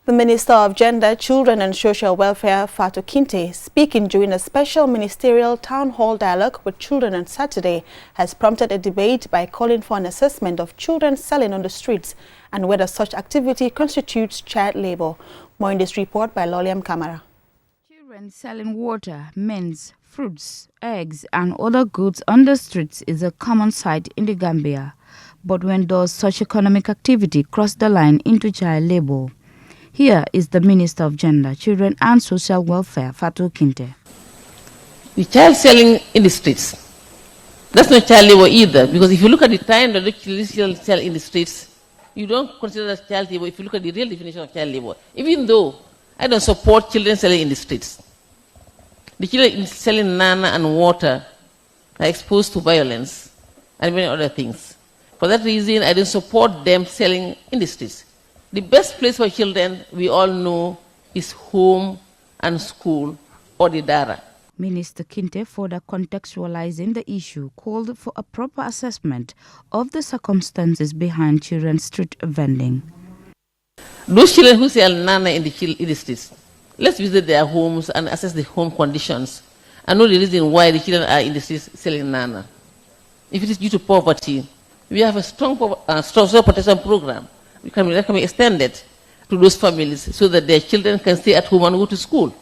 The Minister of Gender, Children and Social Welfare, Fatou Kinteh, speaking during a special ministerial town hall dialogue with children on Saturday, has prompted a debate by calling for an assessment of children selling on the streets and whether such activity constitutes child labor. More in this report by Loliam Kamara. Children selling water, mints, fruits, eggs and other goods on the streets is a common sight in the Gambia. But when does such economic activity cross the line into child labor? Here is the Minister of Gender, Children and Social Welfare, Fatou Kinteh. The child selling in the streets, that's not child labor either, because if you look at the time that the children sell in the streets, you don't consider that child labor if you look at the real definition of child labor. Even though I don't support children selling in the streets. The children selling nana and water are exposed to violence and many other things. For that reason, I don't support them selling in the streets. The best place for children, we all know, is home and school or the dara. Minister Kinteh, further contextualizing the issue, called for a proper assessment of the circumstances behind children's street vending. Those children who sell nana in the streets, let's visit their homes and assess the home conditions and know the reason why the children are in the streets selling nana. If it is due to poverty, we have a strong social protection program. That can be extended to those families so that their children can stay at home and go to school.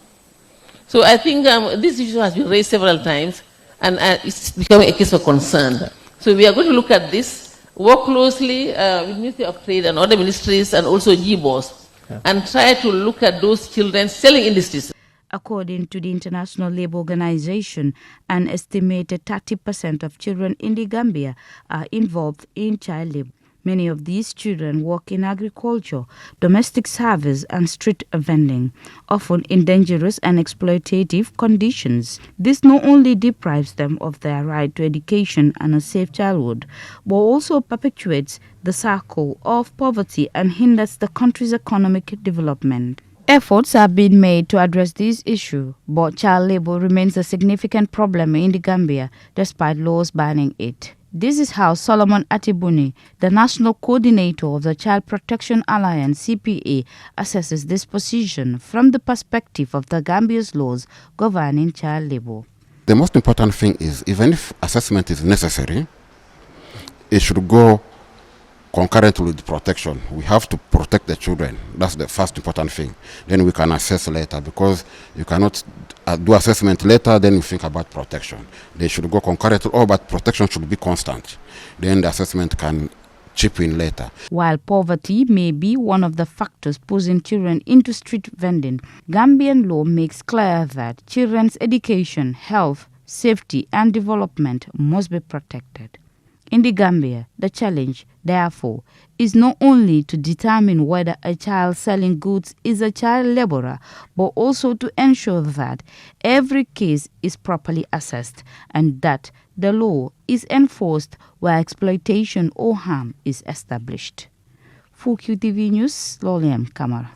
So I think this issue has been raised several times and it's becoming a case of concern. So we are going to look at this, work closely with the Ministry of Trade and other ministries and also GBOS, and try to look at those children selling in the streets. According to the International Labour Organization, an estimated 30% of children in the Gambia are involved in child labor. Many of these children work in agriculture, domestic service and street vending, often in dangerous and exploitative conditions. This not only deprives them of their right to education and a safe childhood, but also perpetuates the cycle of poverty and hinders the country's economic development. Efforts have been made to address this issue, but child labor remains a significant problem in the Gambia, despite laws banning it. This is how Solomon Atibuni, the National Coordinator of the Child Protection Alliance (CPA), assesses this position from the perspective of the Gambia's laws governing child labor. The most important thing is, even if assessment is necessary, it should go concurrently with protection. We have to protect the children. That's the first important thing. Then we can assess later, because you cannot do assessment later, then you think about protection. They should go concurrently, but protection should be constant. Then the assessment can chip in later. While poverty may be one of the factors pushing children into street vending, Gambian law makes clear that children's education, health, safety and development must be protected. In the Gambia, the challenge, therefore, is not only to determine whether a child selling goods is a child laborer, but also to ensure that every case is properly assessed and that the law is enforced where exploitation or harm is established. For QTV News, Loliam Kamara.